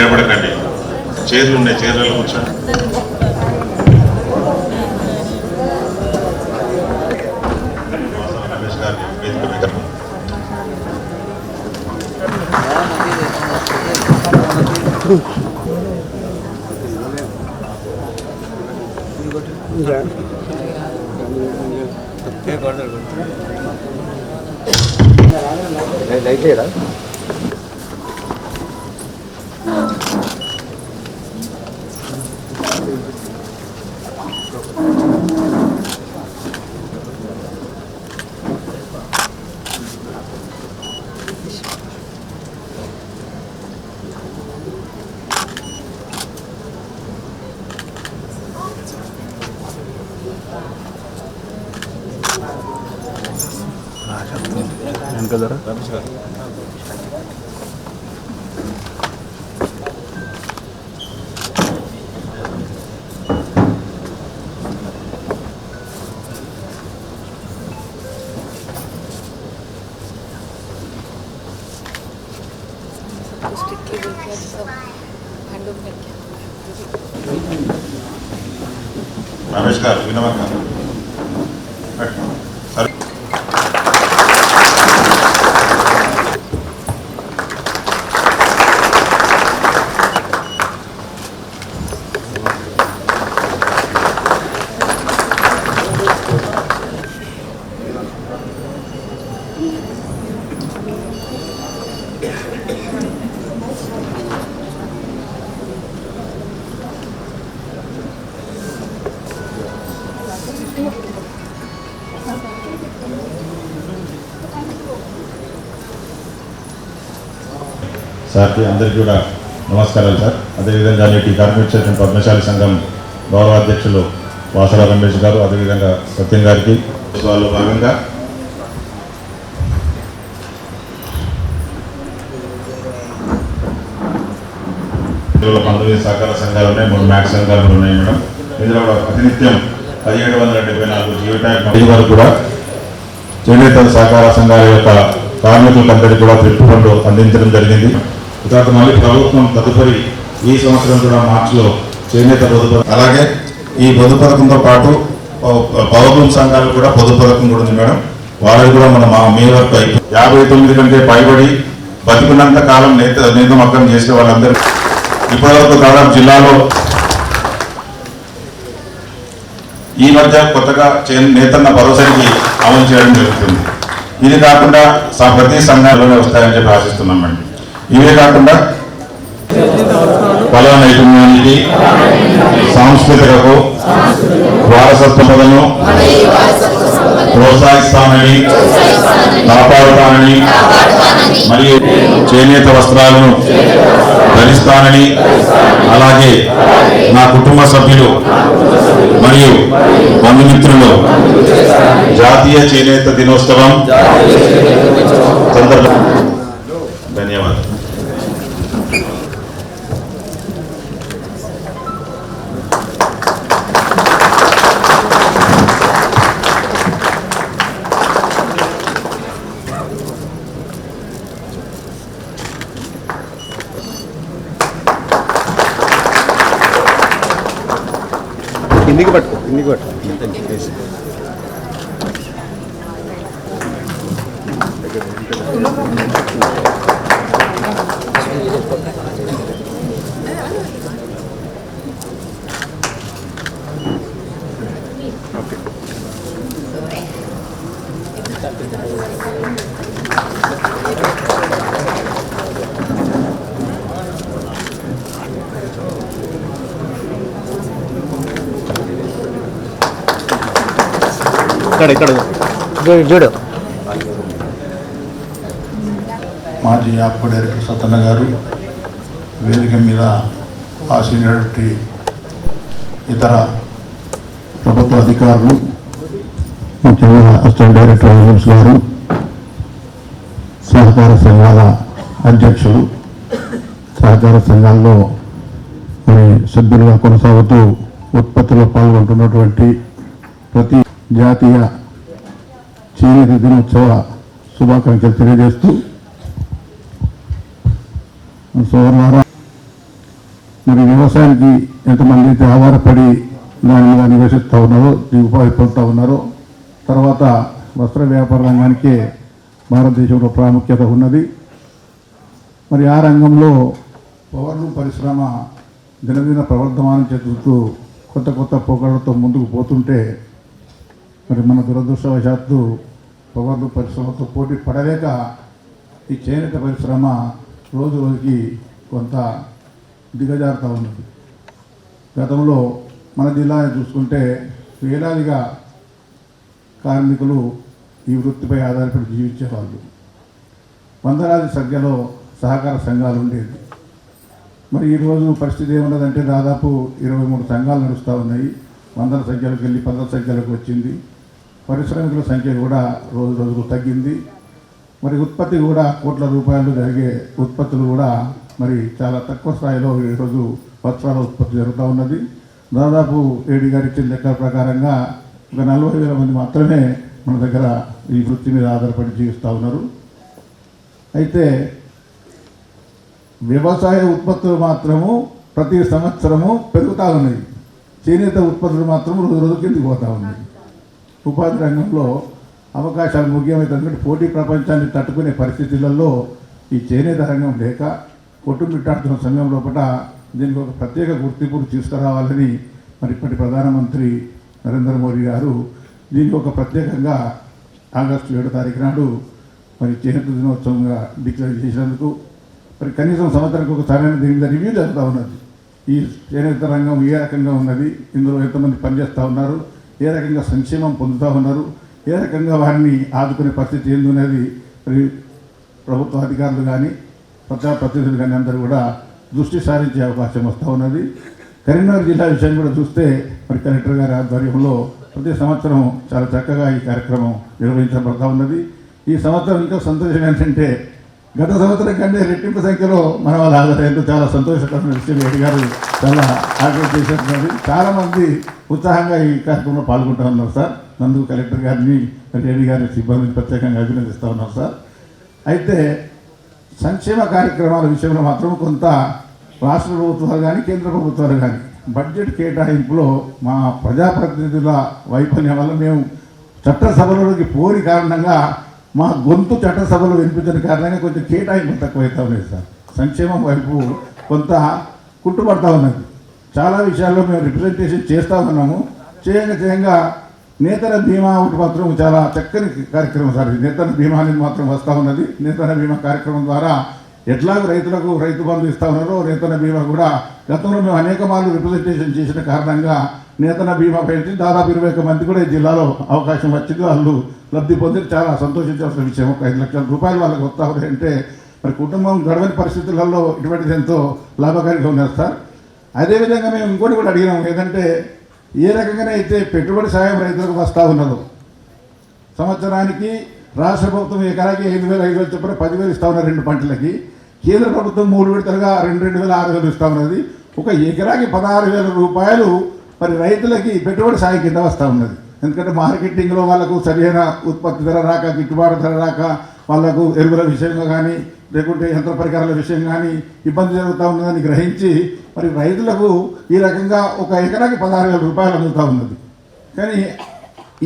నిలబడకండి. చైర్లు ఉన్నాయి, చైర్లలో కూర్చోండి. రమేష్ గారిని వేదిక మీద రమేష్ గారు వినవన్నారు. సార్కి అందరికీ కూడా నమస్కారాలు సార్. అదేవిధంగా నేటి కార్మిక క్షేత్రం పద్మశాలి సంఘం గౌరవ అధ్యక్షులు వాసల రమేష్ గారు, అదేవిధంగా సత్యం గారికి వాళ్ళు భాగంగా సహకార సంఘాలు ఉన్నాయి, 3 మ్యాక్స్ సంఘాలు ఉన్నాయి మేడం. ఇందులో కూడా ప్రతినిత్యం 1774 జీవో వారు కూడా చేనేత సహకార సంఘాల యొక్క కార్మికులందరికీ కూడా ట్రిప్ ఫండ్ అందించడం జరిగింది. తర్వాత మళ్ళీ ప్రభుత్వం తదుపరి ఈ సంవత్సరం కూడా మార్చిలో చేనేత పొదుపు, అలాగే ఈ పొదుపు పథకంతో పాటు పౌరుల సంఘాలు కూడా పొదుపు పథకం కూడా ఉంది మేడం. వాళ్ళకి కూడా మన మే వరకు 59 కంటే పైబడి బతికున్నంత కాలం నేత మగ్గం చేసే వాళ్ళందరూ ఇప్పటివరకు దాదాపు జిల్లాలో ఈ మధ్య కొత్తగా నేతన్న భరోసాకి అమలు చేయడం జరుగుతుంది. ఇది కాకుండా ప్రతి సంఘాల్లోనే వస్తాయని చెప్పి ఆశిస్తున్నామండి. ఇవే కాకుండా కళా నైపుణ్యానికి, సాంస్కృతికకు, వారసత్వములను ప్రోత్సహిస్తానని, కాపాడుతానని మరియు చేనేత వస్త్రాలను ధరిస్తానని, అలాగే నా కుటుంబ సభ్యులు మరియు బంధుమిత్రులు జాతీయ చేనేత దినోత్సవం సందర్భంగా ధన్యవాదాలు. కిందికి పట్టుకో. ఇక్కడ చూడు. మాజీ యాప్ డైరెక్టర్ సత్తన్న గారు, వేదిక మీద ఆసీనటువంటి ఇతర ప్రభుత్వ అధికారులు, ముఖ్యంగా అసిస్టెంట్ డైరెక్టర్ విజిల్స్ గారు, సహకార సంఘాల అధ్యక్షులు, సహకార సంఘాల్లో మరి సభ్యులుగా కొనసాగుతూ ఉత్పత్తిలో పాల్గొంటున్నటువంటి ప్రతి జాతీయ చేనేత దినోత్సవ శుభాకాంక్షలు తెలియజేస్తూ సోమవారం వ్యవసాయానికి ఎంతమంది అయితే ఆధారపడి దాని మీద నివసిస్తూ ఉన్నారో ఉపాధి పొందుతూ ఉన్నారో, తర్వాత వస్త్ర వ్యాపార రంగానికే భారతదేశంలో ప్రాముఖ్యత ఉన్నది. మరి ఆ రంగంలో పవర్లూమ్ పరిశ్రమ దినదిన ప్రవర్ధమానం చెందుతూ కొత్త కొత్త పోకడలతో ముందుకు పోతుంటే, మరి మన దురదృష్టవశాత్తు పవర్లూమ్ పరిశ్రమతో పోటీ పడలేక ఈ చేనేత పరిశ్రమ రోజు రోజుకి కొంత దిగజారుతూ ఉన్నది. గతంలో మన జిల్లాని చూసుకుంటే వేలాదిగా కార్మికులు ఈ వృత్తిపై ఆధారపడి జీవించేవాళ్ళు. వందలాది సంఖ్యలో సహకార సంఘాలు ఉండేది. మరి ఈరోజు పరిస్థితి ఏమున్నదంటే దాదాపు 23 సంఘాలు నడుస్తూ ఉన్నాయి. వందల సంఖ్యలోకి వెళ్ళి 10 సంఖ్యలకు వచ్చింది. పారిశ్రామికుల సంఖ్య కూడా రోజు రోజుకు తగ్గింది. మరి ఉత్పత్తి కూడా కోట్ల రూపాయలు జరిగే ఉత్పత్తులు కూడా మరి చాలా తక్కువ స్థాయిలో ఈరోజు వస్త్రాల ఉత్పత్తి జరుగుతూ ఉన్నది. దాదాపు ఏడి గారి ఇచ్చిన లెక్కల ప్రకారంగా ఒక 40,000 మంది మాత్రమే మన దగ్గర ఈ వృత్తి మీద ఆధారపడి జీవిస్తూ ఉన్నారు. అయితే వ్యవసాయ ఉత్పత్తులు మాత్రము ప్రతి సంవత్సరము పెరుగుతూ ఉన్నాయి. చేనేత ఉత్పత్తులు మాత్రం రోజు రోజు కిందికి పోతూ ఉన్నాయి. ఉపాధి రంగంలో అవకాశాలు ముఖ్యమైనటువంటి పోటీ ప్రపంచాన్ని తట్టుకునే పరిస్థితులలో ఈ చేనేత రంగం లేక కొట్టుమిట్టాడుతున్న సమయం లోపల దీనికి ఒక ప్రత్యేక గుర్తింపును తీసుకురావాలని మరి ఇప్పటి ప్రధానమంత్రి నరేంద్ర మోదీ గారు దీనికి ఒక ప్రత్యేకంగా ఆగస్టు 7వ తారీఖు నాడు మరి చేనేత దినోత్సవంగా డిక్లేర్ చేసినందుకు మరి కనీసం సంవత్సరానికి ఒకసారి దీని మీద రివ్యూ జరుగుతూ ఉన్నది. ఈ చేనేత రంగం ఏ రకంగా ఉన్నది, ఇందులో ఎంతమంది పనిచేస్తూ ఉన్నారు, ఏ రకంగా సంక్షేమం పొందుతూ ఉన్నారు, ఏ రకంగా వారిని ఆదుకునే పరిస్థితి ఏందనేది మరి ప్రభుత్వ అధికారులు కానీ ప్రజాప్రతినిధులు కానీ అందరూ కూడా దృష్టి సారించే అవకాశం వస్తూ ఉన్నది. కరీంనగర్ జిల్లా విషయం కూడా చూస్తే మరి కలెక్టర్ గారి ఆధ్వర్యంలో ప్రతి సంవత్సరం చాలా చక్కగా ఈ కార్యక్రమం నిర్వహించబడుతూ ఉన్నది. ఈ సంవత్సరం ఇంకా సంతోషం ఏంటంటే గత సంవత్సరం కంటే రెట్టింపు సంఖ్యలో మన వాళ్ళు హాజరయ్యేందుకు చాలా సంతోషకరమైన విషయం రెడ్డి గారు చాలా ఆగ్రహం చేసేస్తున్నది. చాలామంది ఉత్సాహంగా ఈ కార్యక్రమంలో పాల్గొంటూ ఉన్నారు సార్. నందుకు కలెక్టర్ గారిని రెడ్డి గారి సిబ్బందిని ప్రత్యేకంగా అభినందిస్తూ ఉన్నారు సార్. అయితే సంక్షేమ కార్యక్రమాల విషయంలో మాత్రం కొంత రాష్ట్ర ప్రభుత్వాలు కానీ కేంద్ర ప్రభుత్వాలు కానీ బడ్జెట్ కేటాయింపులో మా ప్రజాప్రతినిధుల వైఫల్యం వల్ల మేము చట్టసభలలోకి పోని కారణంగా మా గొంతు చట్టసభలో వినిపించిన కారణంగా కొంచెం కేటాయింపు తక్కువైతే ఉన్నాయి సార్. సంక్షేమం వైపు కొంత కుట్టుబడతా ఉన్నది. చాలా విషయాల్లో మేము రిప్రజెంటేషన్ చేస్తూ ఉన్నాము. చేయంగా నేతన బీమా ఒకటి మాత్రం చాలా చక్కని కార్యక్రమం సార్. నేతన బీమా అనేది మాత్రం వస్తూ ఉన్నది. నేతన బీమా కార్యక్రమం ద్వారా ఎట్లాగో రైతులకు రైతు బంధు ఇస్తూ ఉన్నారో నేతన బీమా కూడా గతంలో మేము అనేక మార్లు రిప్రజెంటేషన్ చేసిన కారణంగా నేతన బీమా పెంచి దాదాపు 21 మంది కూడా ఈ జిల్లాలో అవకాశం వచ్చింది. వాళ్ళు లబ్ధి పొంది చాలా సంతోషించాల్సిన విషయం. ఒక 5 లక్షల రూపాయలు వాళ్ళకి వస్తూ ఉన్నాయంటే మరి కుటుంబం గడవని పరిస్థితులలో ఇటువంటిది ఎంతో లాభకారిగా ఉన్నారు సార్. అదేవిధంగా మేము ఇంకోటి కూడా అడిగినాము, ఏదంటే ఏ రకంగానే అయితే పెట్టుబడి సాయం రైతులకు వస్తూ ఉన్నదో సంవత్సరానికి రాష్ట్ర ప్రభుత్వం ఎకరాకి 5,000 చొప్పున 10,000 ఇస్తూ ఉన్నారు 2 పంటలకి. కేంద్ర ప్రభుత్వం 3 విడతలుగా 2,000 6,000 ఇస్తూ ఉన్నది. ఒక ఎకరాకి 16,000 రూపాయలు మరి రైతులకి పెట్టుబడి సాయం కింద వస్తూ ఉన్నది. ఎందుకంటే మార్కెటింగ్లో వాళ్ళకు సరైన ఉత్పత్తి ధర రాక, గిట్టుబాటు ధర రాక, వాళ్ళకు ఎరువుల విషయంలో కానీ లేకుంటే యంత్ర పరికరాల విషయం కానీ ఇబ్బంది జరుగుతూ ఉన్నదని గ్రహించి మరి రైతులకు ఈ రకంగా ఒక ఎకరాకి 16,000 రూపాయలు అందుతూ ఉన్నది. కానీ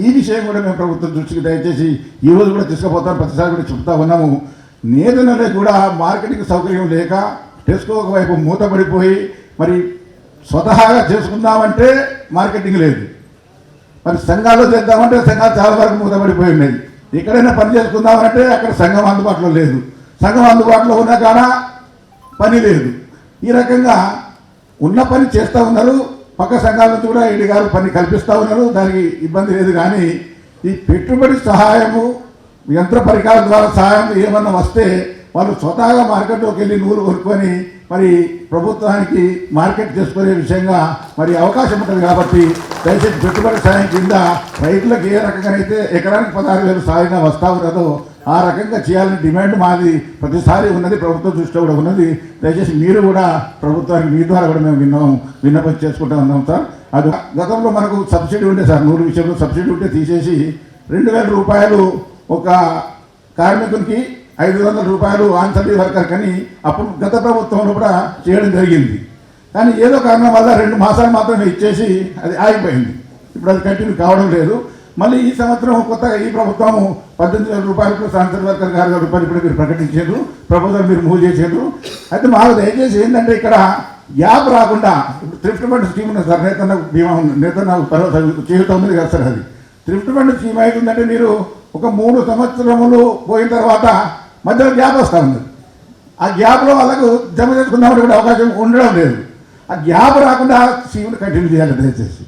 ఈ విషయం కూడా మేము ప్రభుత్వం దృష్టికి దయచేసి ఈరోజు కూడా తీసుకుపోతాం, ప్రతిసారి కూడా చెప్తా ఉన్నాము. నేతలనే కూడా మార్కెటింగ్ సౌకర్యం లేక టెస్కో ఒకవైపు మూతపడిపోయి మరి స్వతహాగా చేసుకుందామంటే మార్కెటింగ్ లేదు. మరి సంఘాల్లో చేద్దామంటే సంఘాలు చాలా వరకు మూతపడిపోయి ఉన్నాయి. ఎక్కడైనా పని చేసుకుందామంటే అక్కడ సంఘం అందుబాటులో లేదు. సంఘం అందుబాటులో ఉన్నా కానా పని లేదు. ఈ రకంగా ఉన్న పని చేస్తూ ఉన్నారు. పక్క సంఘాల నుంచి కూడా ఈడీ గారు పని కల్పిస్తూ ఉన్నారు. దానికి ఇబ్బంది లేదు. కానీ ఈ పెట్టుబడి సహాయము, యంత్ర పరికరాల ద్వారా సహాయం ఏమన్నా వస్తే వాళ్ళు స్వతహాగా మార్కెట్లోకి వెళ్ళి నూలు కొనుక్కొని మరి ప్రభుత్వానికి మార్కెట్ చేసుకునే విషయంగా మరి అవకాశం ఉంటుంది. కాబట్టి దయచేసి పెట్టుబడి సాయం కింద రైతులకు ఏ రకంగానైతే ఎకరానికి 16,000 సాయంగా వస్తూ ఉన్నదో ఆ రకంగా చేయాలని డిమాండ్ మాది ప్రతిసారి ఉన్నది. ప్రభుత్వం దృష్టిలో కూడా ఉన్నది. దయచేసి మీరు కూడా ప్రభుత్వానికి మీ ద్వారా కూడా మేము విన్నపం చేసుకుంటూ ఉన్నాం సార్. అది గతంలో మనకు సబ్సిడీ ఉండే సార్, 100 విషయంలో సబ్సిడీ ఉంటే తీసేసి 2,000 రూపాయలు ఒక కార్మికునికి 500 రూపాయలు ఆన్సరీ వర్కర్ కానీ అప్పుడు గత ప్రభుత్వంలో కూడా చేయడం జరిగింది. కానీ ఏదో కారణం వల్ల 2 మాసాలు మాత్రమే ఇచ్చేసి అది ఆగిపోయింది. ఇప్పుడు అది కంటిన్యూ కావడం లేదు. మళ్ళీ ఈ సంవత్సరం కొత్తగా ఈ ప్రభుత్వము 18,000 రూపాయలకు సాంసద్ వర్కర్ 6,000 రూపాయలు ఇప్పుడు మీరు ప్రకటించారు, ప్రపోజల్ మీరు మూవ్ చేశారు. అయితే మాకు దయచేసి ఏంటంటే ఇక్కడ గ్యాప్ రాకుండా ఇప్పుడు థ్రిఫ్ట్ ఫండ్ స్కీమ్ ఉన్నది సార్, నేత నాకు బీమా ఉంది, నేత నాకు తర్వాత జీవితం ఉంది కదా సార్. అది థ్రిఫ్ట్ ఫండ్ స్కీమ్ అవుతుందంటే మీరు ఒక 3 సంవత్సరములు పోయిన తర్వాత మధ్యలో గ్యాప్ వస్తూ ఉంది. ఆ గ్యాప్లో వాళ్ళకు జమ చేసుకుందామని కూడా అవకాశం ఉండడం లేదు. ఆ గ్యాప్ రాకుండా స్కీమ్ని కంటిన్యూ చేయాలి దయచేసి.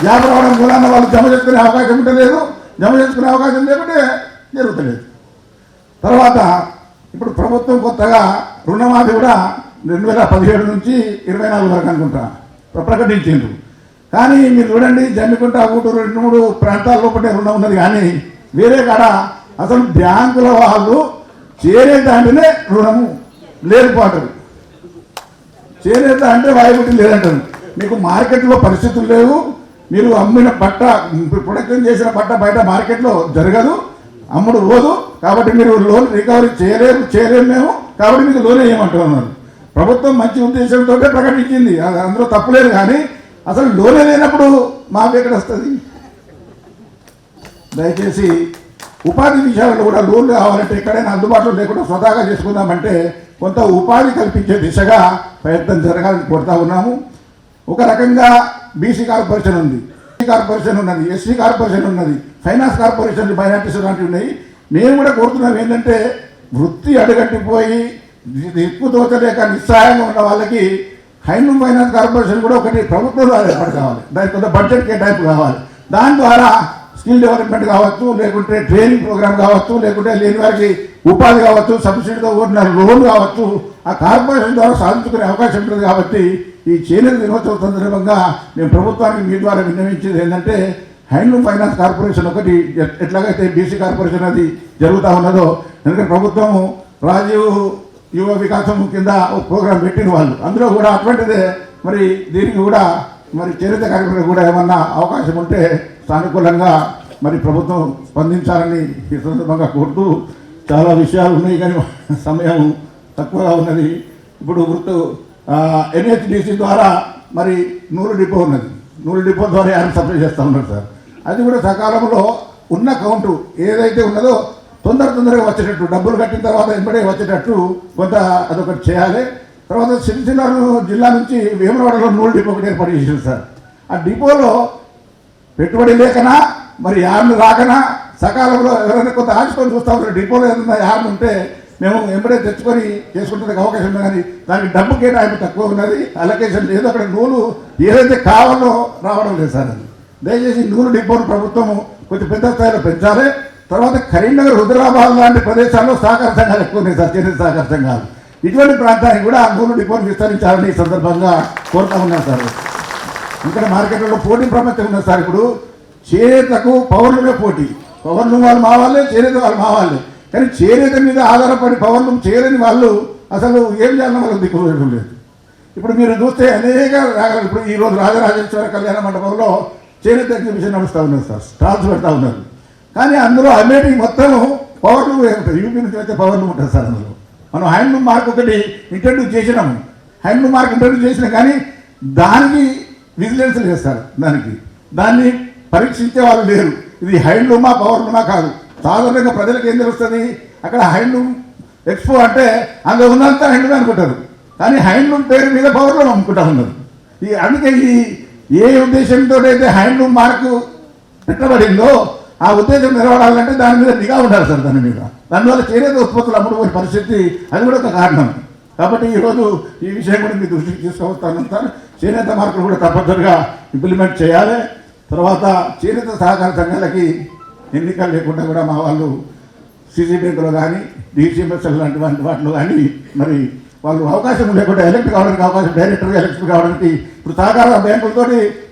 గ్యాప్ రావడం మూలాన వాళ్ళు జమ చేసుకునే అవకాశం ఉండలేదు, జమ చేసుకునే అవకాశం లేకుంటే జరుగుతలేదు. తర్వాత ఇప్పుడు ప్రభుత్వం కొత్తగా రుణమాఫీ కూడా 2017 నుంచి 24 వరకు అనుకుంటా ప్రకటించిండ్రు. కానీ మీరు చూడండి, జమ్మికుంట, ఊటూరు 2-3 ప్రాంతాల లోపలే రుణం ఉన్నది. కానీ వేరే కాడ అసలు బ్యాంకుల వాళ్ళు చేనేత అంటేనే రుణము లేదు పాటలు, చేనేత అంటే వాయిబుట్టి లేదంటారు. మీకు మార్కెట్లో పరిస్థితులు లేవు, మీరు అమ్మిన బట్ట ప్రొడక్షన్ చేసిన బట్ట బయట మార్కెట్లో జరగదు, అమ్ముడు రోజు. కాబట్టి మీరు లోన్ రికవరీ చేయలేము మేము, కాబట్టి మీకు లోన్ వేయమంటున్నారు. ప్రభుత్వం మంచి ఉద్దేశంతో ప్రకటించింది, అందులో తప్పులేదు. కానీ అసలు లోనే లేనప్పుడు మాకు ఎక్కడ వస్తుంది? దయచేసి ఉపాధి విషయాల్లో కూడా లోన్లు కావాలంటే ఎక్కడైనా అందుబాటులో లేకుండా స్వతహాగా చేసుకుందామంటే కొంత ఉపాధి కల్పించే దిశగా ప్రయత్నం జరగాలని కోరుతా ఉన్నాము. ఒక రకంగా బీసీ కార్పొరేషన్ ఉంది, కార్పొరేషన్ ఉన్నది, ఎస్సీ కార్పొరేషన్ ఉన్నది, ఫైనాన్స్ కార్పొరేషన్, మైనార్టీస్ లాంటివి ఉన్నాయి. మేము కూడా కోరుతున్నాం ఏంటంటే వృత్తి అడుగట్టిపోయి దిక్కుతోచలేక నిస్సహాయంగా ఉన్న వాళ్ళకి హ్యాండ్లూమ్ ఫైనాన్స్ కార్పొరేషన్ కూడా ఒకటి ప్రభుత్వం ఏర్పాటు కావాలి. దానికి కొంత బడ్జెట్ కేటాయింపు కావాలి. దాని ద్వారా స్కిల్ డెవలప్మెంట్ కావచ్చు, లేకుంటే ట్రైనింగ్ ప్రోగ్రామ్ కావచ్చు, లేకుంటే లేని వారికి ఉపాధి కావచ్చు, సబ్సిడీతో కూడిన లోన్ కావచ్చు, ఆ కార్పొరేషన్ ద్వారా సాధించుకునే అవకాశం ఉంటుంది. కాబట్టి ఈ చేనేత దినోత్సవం సందర్భంగా మేము ప్రభుత్వానికి మీ ద్వారా విన్నవించేది ఏంటంటే హ్యాండ్లూమ్ ఫైనాన్స్ కార్పొరేషన్ ఒకటి ఎట్లాగైతే బీసీ కార్పొరేషన్ అది జరుగుతూ ఉన్నదో, ఎందుకంటే ప్రభుత్వము రాజీవ్ యువ వికాసం కింద ఒక ప్రోగ్రాం పెట్టిన వాళ్ళు, అందులో కూడా అటువంటిదే. మరి దీనికి కూడా మరి చేనేత కార్మికులకు కూడా ఏమన్నా అవకాశం ఉంటే సానుకూలంగా మరి ప్రభుత్వం స్పందించాలని ఈ సందర్భంగా కోరుతూ, చాలా విషయాలు ఉన్నాయి కానీ సమయం తక్కువగా ఉన్నది. ఇప్పుడు NHDC ద్వారా మరి 100 డిపో ఉన్నది, 100 డిపో ద్వారా ఆయన సప్లై చేస్తూ ఉన్నారు సార్. అది కూడా సకాలంలో ఉన్న కౌంటు ఏదైతే ఉన్నదో తొందరగా వచ్చేటట్టు, డబ్బులు కట్టిన తర్వాత వెంబడే వచ్చేటట్టు కొంత అదొకటి చేయాలి. తర్వాత సిరిసిల్ల జిల్లా నుంచి వేములవాడలో 100 డిపో ఒకటి ఏర్పాటు చేశారు సార్. ఆ డిపోలో పెట్టుబడి లేకనా మరి యార్లు రాకనా సకాలంలో ఎవరైనా కొంత ఆశకొని చూస్తూ ఉంటారు. డిపోలో ఏదైనా యార్లు ఉంటే మేము వెంబడే తెచ్చుకొని చేసుకుంటానికి అవకాశం ఉంది. కానీ దానికి డబ్బు కేటాయింపు తక్కువ ఉన్నది, అలొకేషన్ లేదు. అక్కడ నూలు ఏదైతే కావాలో రావడం లేదు సార్. అది దయచేసి నూలు డిపోను ప్రభుత్వము కొంచెం పెద్ద స్థాయిలో పెంచాలి. తర్వాత కరీంనగర్, హుజరాబాద్ లాంటి ప్రదేశాల్లో సహకార సంఘాలు ఎక్కువ ఉన్నాయి సార్, చేనేత సహకార సంఘాలు. ఇటువంటి ప్రాంతానికి కూడా నూలు డిపోను విస్తరించాలని ఈ సందర్భంగా కోరుతా ఉన్నాం సార్. ఇక్కడ మార్కెట్లో పోటీ ప్రపంచం ఉన్నది సార్. ఇప్పుడు చేనేతకు పౌర్ణమే పోటీ, పౌర్ణం వాళ్ళు మా వాళ్ళే, చేనేత వాళ్ళు మా వాళ్ళే. కానీ చేనేత మీద ఆధారపడి పౌర్ణం చేయలేని వాళ్ళు అసలు ఏం చేయాలని వాళ్ళకి దిక్కుపోయడం లేదు. ఇప్పుడు మీరు చూస్తే అనేక రాగాలు, ఇప్పుడు ఈరోజు రాజరాజేశ్వర కళ్యాణ మండపంలో చేనేత ఎగ్జిబిషన్ నడుస్తూ ఉన్నారు సార్, స్టాల్స్ పెడతా ఉన్నారు. కానీ అందులో అమ్మేటి మొత్తం పౌర్ణం ఉంటుంది, యూపీ నుంచి అయితే పౌర్ణం ఉంటుంది సార్. అందులో మనం హ్యాండ్లూమ్ మార్క్ ఒకటి ఇంట్రడ్యూస్ చేసినాము, హ్యాండ్లూమ్ మార్క్ ఇంట్రడ్యూస్ చేసినాం. కానీ దానికి విజిలెన్స్ లేదు సార్, దాన్ని పరీక్షించే వాళ్ళు లేరు. ఇది హ్యాండ్లూమా పవర్లూమా కాదు. సాధారణంగా ప్రజలకు ఏం తెలుస్తుంది, అక్కడ హ్యాండ్లూమ్ ఎక్స్పో అంటే అందులో ఉన్నంత హ్యాండ్లూమ్ అనుకుంటారు. కానీ హ్యాండ్లూమ్ పేరు మీద పవర్లూమ్ అమ్ముకుంటా ఉన్నారు. అందుకే ఏ ఉద్దేశంతో అయితే హ్యాండ్లూమ్ మార్కు పెట్టబడిందో ఆ ఉద్దేశం నిలబడాలంటే దాని మీద నిఘా ఉండాలి సార్. దానివల్ల చేనేత ఉత్పత్తులు అమ్ముడుపోయే పరిస్థితి, అది కూడా ఒక కారణం. కాబట్టి ఈరోజు ఈ విషయం కూడా మీ దృష్టికి తీసుకువస్తాను సార్. చేనేత మార్కులు కూడా తప్పనిసరిగా ఇంప్లిమెంట్ చేయాలి. తర్వాత చేనేత సహకార సంఘాలకి ఎన్నికలు లేకుండా కూడా మా వాళ్ళు సీసీ బ్యాంకులో కానీ డిసిఎంఎస్ఎల్ లాంటి వాటిలో కానీ మరి వాళ్ళు అవకాశం లేకుండా ఎలక్ట్ కావడానికి అవకాశం, డైరెక్టర్గా ఎలక్ట్ కావడానికి ఇప్పుడు సహకార బ్యాంకులతో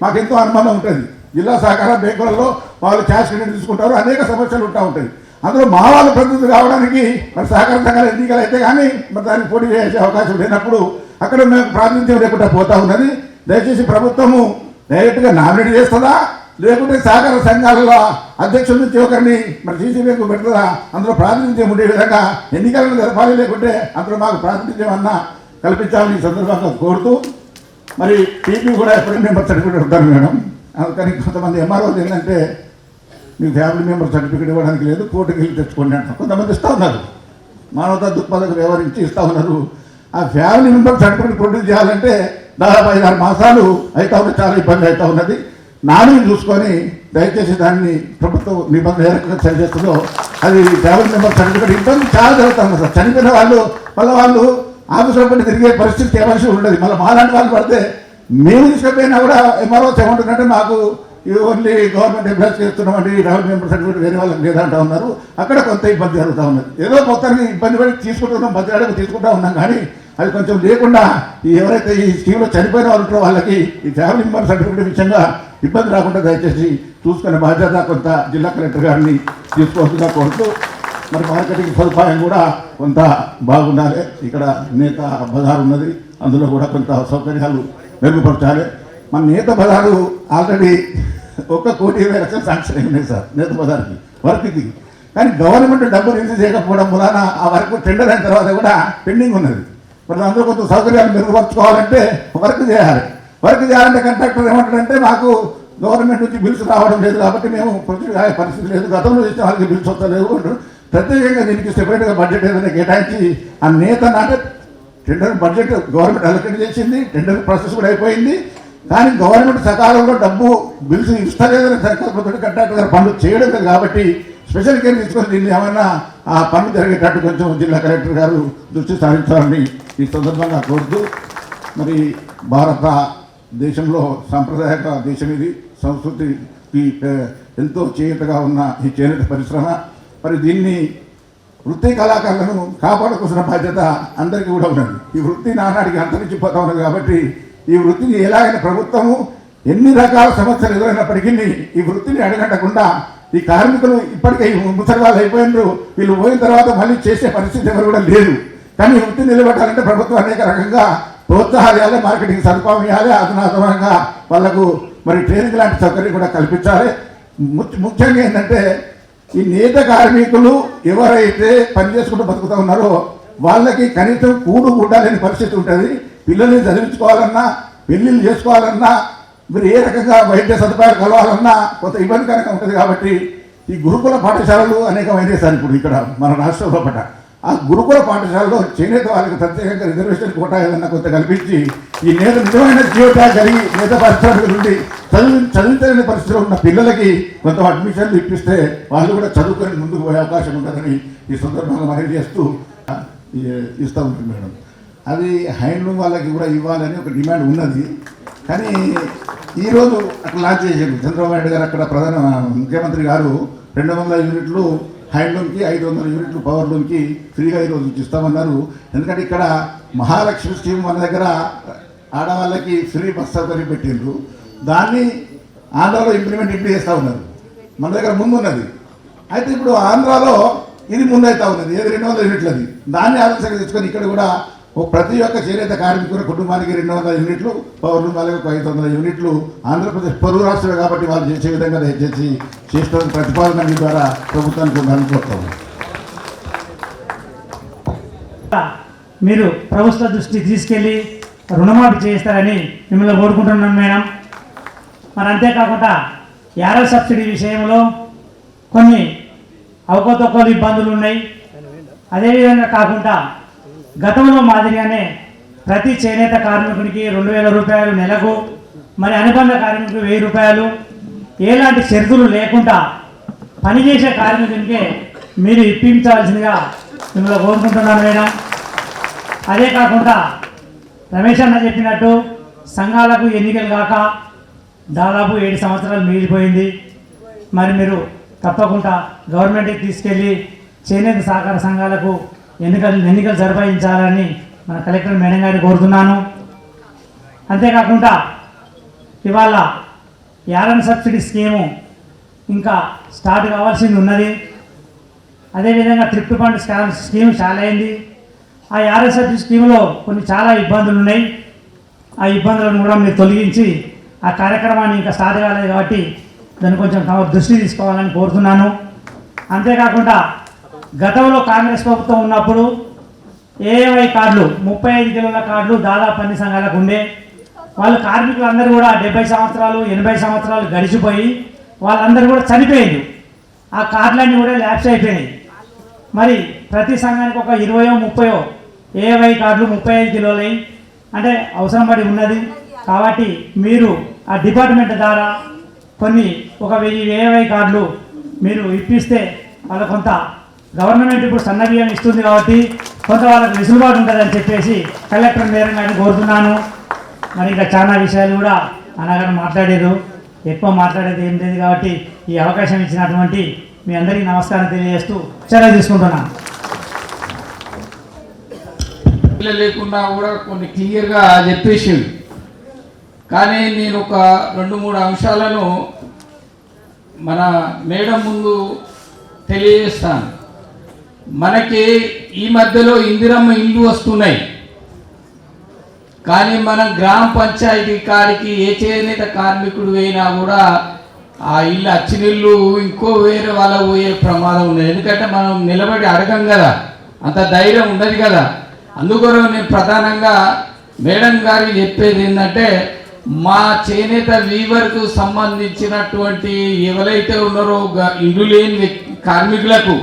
మాకు ఎంతో అనుబంధం ఉంటుంది. జిల్లా సహకార బ్యాంకులలో వాళ్ళు క్యాష్ క్రెడిట్ తీసుకుంటారు, అనేక సమస్యలు ఉంటా ఉంటాయి. అందులో మా వాళ్ళు ప్రతినిధి కావడానికి మరి సహకార సంఘాలు ఎన్నికలు అయితే కానీ మరి దానికి పోటీ చేసే అవకాశం లేనప్పుడు అక్కడ మేము ప్రాతినిధ్యం లేకుండా పోతా ఉన్నది. దయచేసి ప్రభుత్వము డైరెక్ట్గా నామినేట్ చేస్తుందా, లేకుంటే సహకార సంఘాలలో అధ్యక్షుల నుంచి ఒకరిని మరి సీసీ బ్యాంకు పెడుతుందా, అందులో ప్రాతినిధ్యం ఉండే విధంగా ఎన్నికలను జరపాలి. లేకుంటే అందులో మాకు ప్రాతినిధ్యం అన్నా కల్పించాలని ఈ సందర్భంగా కోరుతూ, మరి టీపీ కూడా ఎప్పుడైనా మెంబర్ సర్టిఫికేట్ ఉంటాను మేడం. అందుకని కొంతమంది ఎంఆర్ఓలు ఏంటంటే మీకు ఫ్యామిలీ మెంబర్ సర్టిఫికేట్ ఇవ్వడానికి లేదు, కోర్టుకి వెళ్ళి తెచ్చుకోండి అంటారు. కొంతమంది ఇస్తూ ఉన్నారు, మానవతా దృక్పథం వ్యవహరించి ఇస్తూ ఉన్నారు. ఆ ఫ్యామిలీ మెంబర్ సర్టిఫికేట్ ప్రొడ్యూస్ చేయాలంటే దాదాపు 5-6 మాసాలు అవుతా ఉన్నది, చాలా ఇబ్బంది అవుతూ ఉన్నది. నాలుగు చూసుకొని దయచేసి దాన్ని ప్రభుత్వం నిబంధన ఏ రకంగా సరి చేస్తుందో అది ఫ్యామిలీ మెంబర్ సర్టిఫికేట్ ఇబ్బంది చాలా జరుగుతూ ఉంది సార్. చనిపోయిన వాళ్ళు మళ్ళీ వాళ్ళు ఆఫీసులో పడి తిరిగే పరిస్థితి తేవాల్సి ఉండదు. మళ్ళీ మాలాంటి వాళ్ళు పడితే మేము తీసుకుపోయినా కూడా ఎంఆర్ఓ ఏమంటుందంటే మాకు ఓన్లీ గవర్నమెంట్ ఎంప్లాయీస్ చేస్తున్నామండి, ఫ్యామిలీ మెంబర్ సర్టిఫికేట్ వేరే వాళ్ళకి లేదంటూ ఉన్నారు. అక్కడ కొంత ఇబ్బంది జరుగుతూ ఉన్నది. ఏదో మొత్తానికి ఇబ్బంది పడి తీసుకుంటున్నాం, బతిలాడకు తీసుకుంటూ ఉన్నాం. కానీ అది కొంచెం లేకుండా ఎవరైతే ఈ స్కీమ్లో చనిపోయిన వాళ్ళు ఉంటారో వాళ్ళకి ఈ ఫ్యామిలీ మెంబర్ సర్టిఫికేట్ విషయంగా ఇబ్బంది రాకుండా దయచేసి చూసుకునే బాధ్యత కొంత జిల్లా కలెక్టర్ గారిని తీసుకోవాల్సిందిగా కోరుతూ, మరి మార్కెటింగ్ సదుపాయం కూడా కొంత బాగుండాలి. ఇక్కడ నేత బజార్ ఉన్నది, అందులో కూడా కొంత సౌకర్యాలు మెరుగుపరచాలి. మన నేత బజారు ఆల్రెడీ 1,20,00,000 శాంక్షన్ ఉన్నాయి సార్ నేత బజార్కి వర్క్కి. కానీ గవర్నమెంట్ డబ్బు రిలీజ్ చేయకపోవడం వలన ఆ వర్క్ టెండర్ అయిన తర్వాత కూడా పెండింగ్ ఉన్నది. మరి అందరూ కొంత సౌకర్యాలు మెరుగుపరచుకోవాలంటే వర్క్ చేయాలి. వర్క్ చేయాలంటే కాంట్రాక్టర్ ఏమంటాడంటే మాకు గవర్నమెంట్ నుంచి బిల్స్ రావడం లేదు కాబట్టి మేము పరిస్థితి లేదు, గతంలో చేసిన వాళ్ళకి బిల్స్ వస్తలేవు. ప్రత్యేకంగా దీనికి సెపరేట్గా బడ్జెట్ ఏదైనా కేటాయించి ఆ నేత నాటే టెండర్ బడ్జెట్ గవర్నమెంట్ అలొకేట్ చేసింది, టెండర్ ప్రాసెస్ కూడా అయిపోయింది. కానీ గవర్నమెంట్ సకాలంలో డబ్బు బిల్స్ ఇస్తలేదని సంకల్పంతో కాంట్రాక్టర్ గారు పనులు చేయడం లేదు. కాబట్టి స్పెషల్ కేర్ తీసుకొని దీన్ని ఏమైనా ఆ పనులు జరిగేటట్టు కొంచెం జిల్లా కలెక్టర్ గారు దృష్టి సారించాలని ఈ సందర్భంగా కోరుతూ, మరి భారతదేశంలో సాంప్రదాయక దేశం ఇది, సంస్కృతికి ఎంతో చేయూతగా ఉన్న ఈ చేనేత పరిశ్రమ, మరి దీన్ని వృత్తి కళాకారులను కాపాడుకోవాల్సిన బాధ్యత అందరికీ కూడా ఉన్నది. ఈ వృత్తి నానాడికి అంతరించిపోతా ఉన్నది. కాబట్టి ఈ వృత్తిని ఎలాగైనా ప్రభుత్వము ఎన్ని రకాల సమస్యలు ఎదురైనప్పటికీ ఈ వృత్తిని అడగకుండా ఈ కార్మికులు ఇప్పటికే ముసలి వాళ్ళు అయిపోయినారు, వీళ్ళు పోయిన తర్వాత మళ్ళీ చేసే పరిస్థితి ఎవరు కూడా లేదు. కానీ ఈ వృత్తిని నిలబెట్టాలంటే ప్రభుత్వం అనేక రకంగా ప్రోత్సాహాలు ఇవ్వాలి, మార్కెటింగ్ సదుపాయం ఇవ్వాలి, అధునాతనంగా వాళ్ళకు మరి ట్రైనింగ్ లాంటి సౌకర్యం కూడా కల్పించాలి. ముఖ్యంగా ఏంటంటే ఈ నేత కార్మికులు ఎవరైతే పని చేసుకుంటూ బతుకుతూ ఉన్నారో వాళ్ళకి కనీసం కూడు గుడ్డాలేని పరిస్థితి ఉంటుంది. పిల్లల్ని చదివించుకోవాలన్నా, పెళ్ళిళ్ళు చేసుకోవాలన్నా, మీరు ఏ రకంగా వైద్య సదుపాయాలు కలవాలన్నా కొంత ఇబ్బందికరంగా ఉంటుంది. కాబట్టి ఈ గురుకుల పాఠశాలలు అనేకమైనవి సార్ ఇప్పుడు ఇక్కడ మన రాష్ట్రంలో పట్ల. ఆ గురుకుల పాఠశాలలో చేనేత వాళ్ళకి ప్రత్యేకంగా రిజర్వేషన్ కోటా ఏదన్నా కొంత కల్పించి ఈ నేత నిజమైన జీవితాలు కలిగి నేత పరిశ్రమల నుండి చదివించలేని పరిస్థితిలో ఉన్న పిల్లలకి కొంత అడ్మిషన్లు ఇప్పిస్తే వాళ్ళు కూడా చదువుకొని ముందుకు పోయే అవకాశం ఉంటుందని ఈ సందర్భంగా మనవి చేస్తూ ఇస్తూ ఉంటుంది మేడం. అది హ్యాండ్లూమ్ వాళ్ళకి కూడా ఇవ్వాలని ఒక డిమాండ్ ఉన్నది. కానీ ఈరోజు అక్కడ లాంచ్ చేశారు చంద్రబాబు నాయుడు గారు. అక్కడ ప్రధాన ముఖ్యమంత్రి గారు 200 యూనిట్లు హ్యాండ్లూమ్కి, 500 యూనిట్లు పవర్లూమ్కి ఫ్రీగా ఈరోజు ఇస్తామన్నారు. ఎందుకంటే ఇక్కడ మహాలక్ష్మి స్కీమ్ మన దగ్గర ఆడవాళ్ళకి ఫ్రీ బస్ సౌకర్యం పెట్టిండ్రు. దాన్ని ఆంధ్రాలో ఇంప్లిమెంట్ చేస్తూ ఉన్నారు. మన దగ్గర ముందు ఉన్నది. అయితే ఇప్పుడు ఆంధ్రాలో ఇది ముందైతా ఉన్నది, ఏది 200 యూనిట్లది. దాన్ని ఆలోచనగా తెచ్చుకొని ఇక్కడ కూడా ప్రతి ఒక్క చేనేత కార్మికుల కుటుంబానికి 200 యూనిట్లు, పవర్లూమ్ వాళ్ళకి 500 యూనిట్లు ఆంధ్రప్రదేశ్ పొరుగు రాష్ట్రమే కాబట్టి వాళ్ళు చేసే విధంగా దయచేసి చేస్తున్న ప్రతిపాదన మీ ద్వారా ప్రభుత్వానికి అనుకుంటాము. మీరు ప్రభుత్వ దృష్టి తీసుకెళ్ళి రుణమాఫీ చేస్తారని మిమ్మల్ని కోరుకుంటున్నాను మేడం. మరి అంతేకాకుండా యారల్ సబ్సిడీ విషయంలో కొన్ని అవకతవకలు ఇబ్బందులు ఉన్నాయి. అదేవిధంగా కాకుండా గతంలో మాదిరిగానే ప్రతి చేనేత కార్మికుడికి 2,000 రూపాయలు నెలకు, మరి అనుబంధ కార్మికుడికి 1,000 రూపాయలు, ఎలాంటి షరతులు లేకుండా పనిచేసే కార్మికునికే మీరు ఇప్పించాల్సిందిగా మిమ్మల్ని కోరుకుంటున్నాను మేడం. అదే కాకుండా రమేష్ అన్న చెప్పినట్టు సంఘాలకు ఎన్నికలు కాక దాదాపు 7 సంవత్సరాలు మిగిలిపోయింది. మరి మీరు తప్పకుండా గవర్నమెంట్కి తీసుకెళ్ళి చేనేత సహకార సంఘాలకు ఎన్నికలు జరిపించాలని మన కలెక్టర్ మేడం గారిని కోరుతున్నాను. అంతేకాకుండా ఇవాళ యారన్ సబ్సిడీ స్కీము ఇంకా స్టార్ట్ కావాల్సింది ఉన్నది. అదేవిధంగా థ్రిఫ్ట్ ఫండ్ స్కీమ్ చాలా అయింది. ఆ యారన్ సబ్సిడీ స్కీమ్లో కొన్ని చాలా ఇబ్బందులు ఉన్నాయి. ఆ ఇబ్బందులను కూడా మీరు తొలగించి ఆ కార్యక్రమాన్ని ఇంకా స్టార్ట్ కాలేదు కాబట్టి దాన్ని కొంచెం దృష్టి తీసుకోవాలని కోరుతున్నాను. అంతేకాకుండా గతంలో కాంగ్రెస్ ప్రభుత్వం ఉన్నప్పుడు ఏఐ కార్డులు 35 కిలోల కార్డులు దాదాపు అన్ని సంఘాలకు ఉండే. వాళ్ళు కార్మికులందరూ కూడా 70 సంవత్సరాలు 80 సంవత్సరాలు గడిచిపోయి వాళ్ళందరూ కూడా చనిపోయింది. ఆ కార్డులన్నీ కూడా ల్యాప్స్ అయిపోయినాయి. మరి ప్రతి సంఘానికి ఒక 20-30 ఏఐ కార్డులు 35 కిలోలై అంటే అవసరం పడి ఉన్నది. కాబట్టి మీరు ఆ డిపార్ట్మెంట్ ద్వారా కొన్ని 1000 ఏఐ కార్డులు మీరు ఇప్పిస్తే వాళ్ళ కొంత గవర్నమెంట్ ఇప్పుడు సన్న బియ్యం ఇస్తుంది కాబట్టి కొంత వాళ్ళకి వెసులుబాటు ఉంటుందని చెప్పేసి కలెక్టర్ మేరం గారిని కోరుతున్నాను. మరి ఇంకా చాలా విషయాలు కూడా అన్నగారు మాట్లాడారు. ఎక్కువ మాట్లాడేది ఏం లేదు కాబట్టి ఈ అవకాశం ఇచ్చినటువంటి మీ అందరికీ నమస్కారం తెలియజేస్తూ చర్య తీసుకుంటున్నాను. లేకుండా కూడా కొన్ని క్లియర్గా చెప్పేసింది. కానీ నేను ఒక 2-3 అంశాలను మన మేడం ముందు తెలియజేస్తాను. మనకి ఈ మధ్యలో ఇందిరమ్మ ఇల్లు వస్తున్నాయి. కానీ మనం గ్రామ పంచాయతీ కాడికి ఏ చేనేత కార్మికుడు అయినా కూడా ఆ ఇల్లు అచ్చినిల్లు ఇంకో వేరే వాళ్ళ పోయే ప్రమాదం ఉన్నది. ఎందుకంటే మనం నిలబడి అడగం కదా, అంత ధైర్యం ఉండదు కదా. అందుకొరకు నేను ప్రధానంగా మేడం గారికి చెప్పేది ఏంటంటే, మా చేనేత వీవర్కు సంబంధించినటువంటి ఎవరైతే ఉన్నారో ఇల్లు లేని కార్మికులకు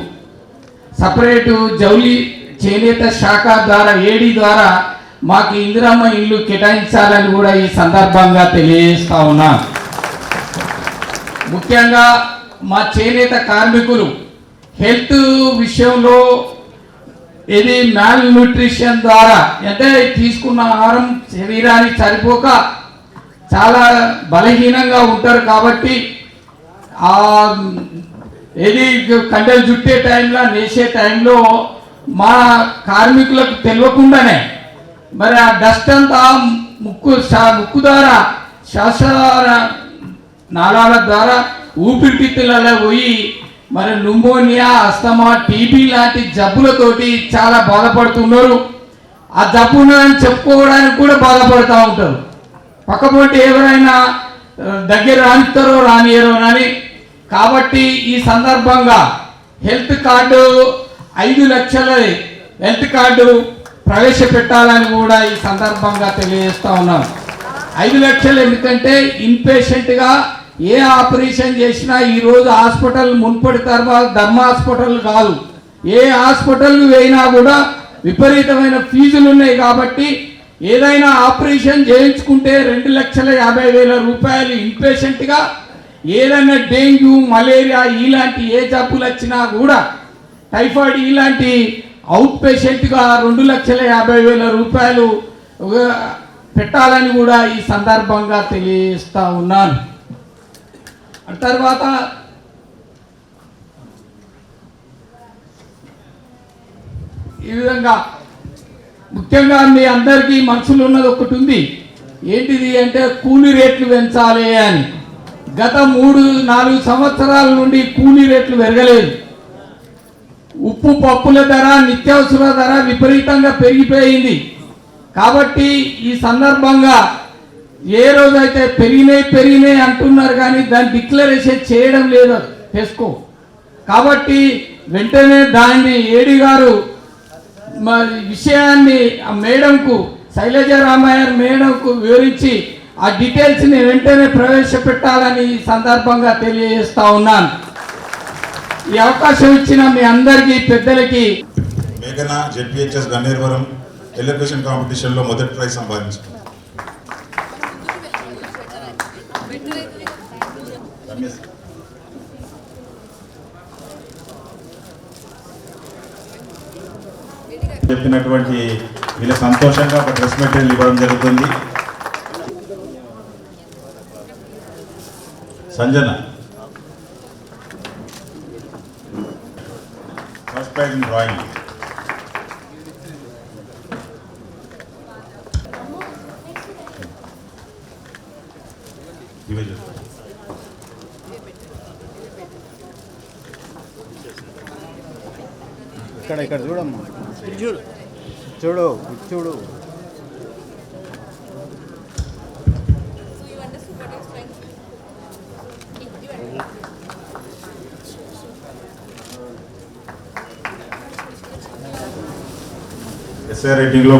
సపరేటు జౌలి చేనేత శాఖ ద్వారా ఏడీ ద్వారా మాకు ఇందిరమ్మ ఇల్లు కేటాయించాలని కూడా ఈ సందర్భంగా తెలియజేస్తా ఉన్నా. ముఖ్యంగా మా చేనేత కార్మికులు హెల్త్ విషయంలో ఇది మ్యాల్ న్యూట్రిషన్ ద్వారా అంటే తీసుకున్న ఆహారం శరీరానికి సరిపోక చాలా బలహీనంగా ఉంటారు. కాబట్టి ఏది కండలు జుట్టే టైంలో నేసే టైంలో మా కార్మికులకు తెలియకుండానే మరి ఆ డస్ట్ అంతా ముక్కు ద్వారా శ్వాస నాళాల ద్వారా ఊపిరితిత్తులలో పోయి మరి న్యూమోనియా, అస్తమా, టీబీ లాంటి జబ్బులతోటి చాలా బాధపడుతున్నారు. ఆ జబ్బు ఉన్నదని చెప్పుకోవడానికి కూడా బాధపడుతూ ఉంటారు. పక్కపొంటి ఎవరైనా దగ్గర రానిస్తారో రానియరో అని. కాబట్టి ఈ సందర్భంగా హెల్త్ కార్డు 5 లక్షల హెల్త్ కార్డు ప్రవేశపెట్టాలని కూడా ఈ సందర్భంగా తెలియజేస్తా ఉన్నాం. 5 లక్షలు ఎందుకంటే ఇన్పేషెంట్గా ఏ ఆపరేషన్ చేసినా ఈరోజు హాస్పిటల్ మున్పటి తర్వాత ధర్మ హాస్పిటల్ కాదు, ఏ హాస్పిటల్కి పోయినా కూడా విపరీతమైన ఫీజులు ఉన్నాయి. కాబట్టి ఏదైనా ఆపరేషన్ చేయించుకుంటే 2,50,000 రూపాయలు ఇన్పేషెంట్గా, ఏదైనా డెంగ్యూ, మలేరియా ఇలాంటి ఏ జబ్బులు వచ్చినా కూడా, టైఫాయిడ్ ఇలాంటి అవుట్ పేషెంట్గా 2,50,000 రూపాయలు పెట్టాలని కూడా ఈ సందర్భంగా తెలియజేస్తా ఉన్నాను. తర్వాత ఈ విధంగా ముఖ్యంగా మీ అందరికీ మనసులో ఉన్నది ఒకటి ఉంది. ఏంటిది అంటే కూలీ రేట్లు పెంచాలి అని. గత 3-4 సంవత్సరాల నుండి కూలీ రేట్లు పెరగలేదు. ఉప్పు పప్పుల ధర, నిత్యావసర ధర విపరీతంగా పెరిగిపోయింది. కాబట్టి ఈ సందర్భంగా ఏ రోజైతే పెరిగినాయి అంటున్నారు కానీ దాన్ని డిక్లరేషన్ చేయడం లేదు టెస్కో. కాబట్టి వెంటనే దాన్ని ఏడీ గారు విషయాన్ని ఆ మేడంకు, శైలజ రామయ్య మేడంకు వివరించి ఆ డీటెయిల్స్ని వెంటనే ప్రవేశపెట్టాలని ఈ సందర్భంగా తెలియజేస్తా ఉన్నాను. ఈ అవకాశం ఇచ్చిన మీ అందరికీ పెద్దలకి. మేఘన జెడ్పిహెచ్ఎస్ గన్నేరువరం ఎలక్ట్రిషన్ కాంపిటీషన్లో మొదటి ప్రైజ్ సంపాదించారు. చెప్పినటువంటి వీళ్ళ సంతోషంగా ఒక డ్రెస్ మెటీరియల్ ఇవ్వడం జరుగుతుంది. Sanjana first prize in drawing. ఇక్కడ చూడమ్మా, చూడు చూడు చూడు. ఎస్ఐ రేటింగ్లో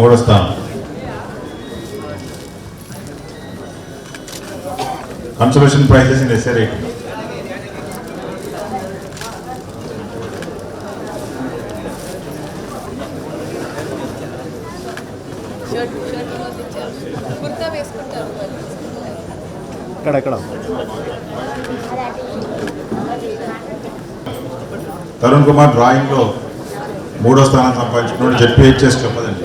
మూడో స్థానం. Consolation prices in SI rating. ఇక్కడ తరుణ్ కుమార్ డ్రాయింగ్లో మూడో స్థానం సంపాదించుకున్నాడు. జెడ్పీహెచ్ఎస్ చెప్పదండి.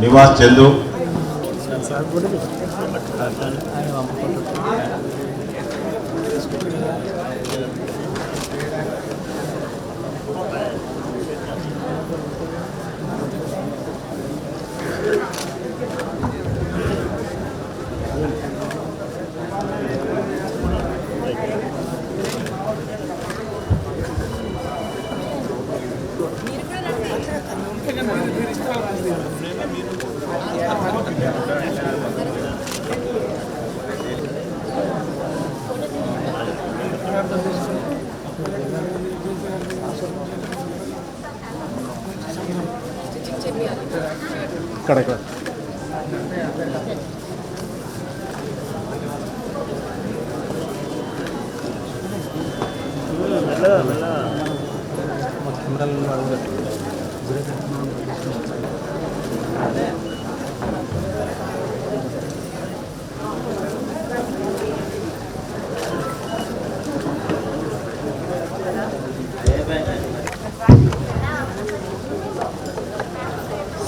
నివాస్ చందు. ఇక్కడ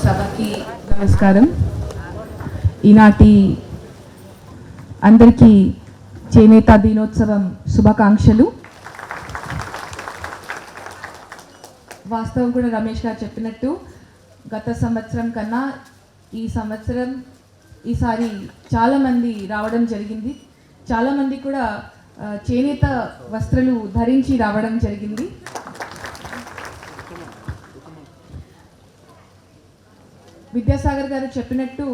సభకి నమస్కారం. ఈనాటి అందరికీ చేనేత దినోత్సవం శుభాకాంక్షలు. వాస్తవం కూడా రమేష్ గారు చెప్పినట్టు గత సంవత్సరం కన్నా ఈ సంవత్సరం ఈసారి చాలామంది రావడం జరిగింది. చాలామంది కూడా చేనేత వస్త్రాలు ధరించి రావడం జరిగింది. విద్యాసాగర్ గారు చెప్పినట్టు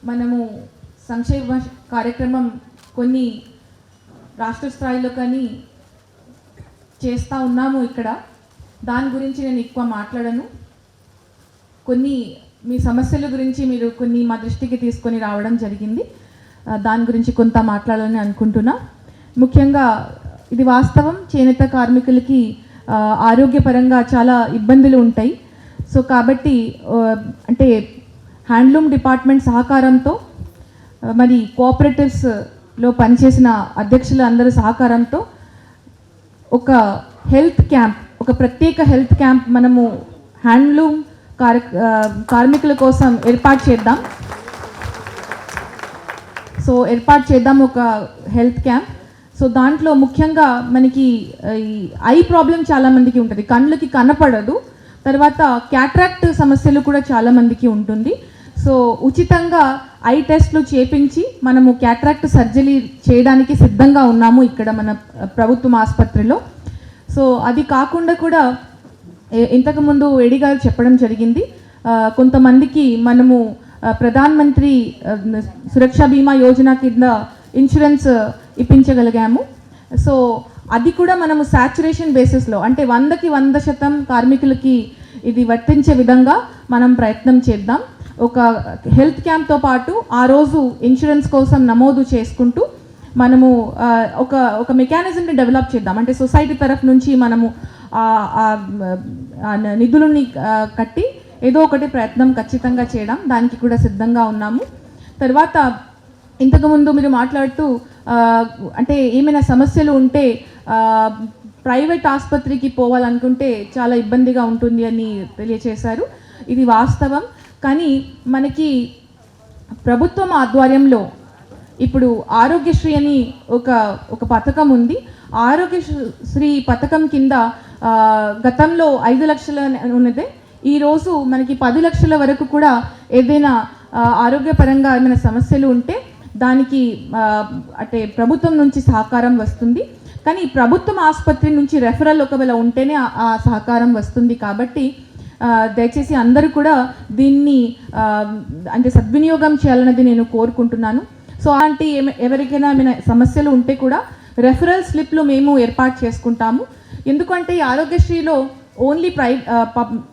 మనము సంక్షేమ కార్యక్రమం కొన్ని రాష్ట్ర స్థాయిలో కానీ చేస్తూ ఉన్నాము. ఇక్కడ దాని గురించి నేను ఎక్కువ మాట్లాడను. కొన్ని మీ సమస్యల గురించి మీరు కొన్ని మా దృష్టికి తీసుకొని రావడం జరిగింది. దాని గురించి కొంత మాట్లాడాలని అనుకుంటున్నా. ముఖ్యంగా ఇది వాస్తవం, చేనేత కార్మికులకి ఆరోగ్యపరంగా చాలా ఇబ్బందులు ఉంటాయి. సో కాబట్టి అంటే హ్యాండ్లూమ్ డిపార్ట్మెంట్ సహకారంతో మరి కోఆపరేటివ్స్లో పనిచేసిన అధ్యక్షుల అందరి సహకారంతో ఒక హెల్త్ క్యాంప్, ఒక ప్రత్యేక హెల్త్ క్యాంప్ మనము హ్యాండ్లూమ్ కార్మికుల కోసం ఏర్పాటు చేద్దాం. ఒక హెల్త్ క్యాంప్. సో దాంట్లో ముఖ్యంగా మనకి ఈ ఐ ప్రాబ్లం చాలామందికి ఉంటుంది, కళ్ళకి కనపడదు. తర్వాత క్యాట్రాక్ట్ సమస్యలు కూడా చాలామందికి ఉంటుంది. సో ఉచితంగా ఐ టెస్ట్లు చేపించి మనము క్యాట్రాక్ట్ సర్జరీ చేయడానికి సిద్ధంగా ఉన్నాము ఇక్కడ మన ప్రభుత్వం ఆసుపత్రిలో. సో అది కాకుండా కూడా ఇంతకుముందు ఏడి గారు చెప్పడం జరిగింది, కొంతమందికి మనము ప్రధాన్ మంత్రి సురక్షా బీమా యోజన కింద ఇన్సూరెన్స్ ఇప్పించగలిగాము. సో అది కూడా మనము సాచురేషన్ బేసిస్లో అంటే 100కి 100% కార్మికులకి ఇది వర్తించే విధంగా మనం ప్రయత్నం చేద్దాం. ఒక హెల్త్ క్యాంప్తో పాటు ఆ రోజు ఇన్సూరెన్స్ కోసం నమోదు చేసుకుంటూ మనము ఒక మెకానిజంని డెవలప్ చేద్దాం. అంటే సొసైటీ తరఫు నుంచి మనము నిధులని కట్టి ఏదో ఒకటి ప్రయత్నం ఖచ్చితంగా చేయడం, దానికి కూడా సిద్ధంగా ఉన్నాము. తర్వాత ఇంతకుముందు మీరు మాట్లాడుతూ అంటే ఏమైనా సమస్యలు ఉంటే ప్రైవేట్ ఆసుపత్రికి పోవాలనుకుంటే చాలా ఇబ్బందిగా ఉంటుంది అని తెలియచేశారు. ఇది వాస్తవం. కానీ మనకి ప్రభుత్వం ఆధ్వర్యంలో ఇప్పుడు ఆరోగ్యశ్రీ అని ఒక పథకం ఉంది. ఆరోగ్యశ్రీ పథకం కింద గతంలో 5 లక్షల ఉన్నదే, ఈరోజు మనకి 10 లక్షల వరకు కూడా ఏదైనా ఆరోగ్యపరంగా ఏమైనా సమస్యలు ఉంటే దానికి అంటే ప్రభుత్వం నుంచి సహకారం వస్తుంది. కానీ ప్రభుత్వం ఆసుపత్రి నుంచి రెఫరల్ ఒకవేళ ఉంటేనే ఆ సహకారం వస్తుంది. కాబట్టి దయచేసి అందరూ కూడా దీన్ని అంటే సద్వినియోగం చేయాలన్నది నేను కోరుకుంటున్నాను. సో అలాంటి ఎవరికైనా ఏమైనా సమస్యలు ఉంటే కూడా రెఫరల్ స్లిప్లు మేము ఏర్పాటు చేసుకుంటాము. ఎందుకంటే ఈ ఆరోగ్యశ్రీలో ఓన్లీ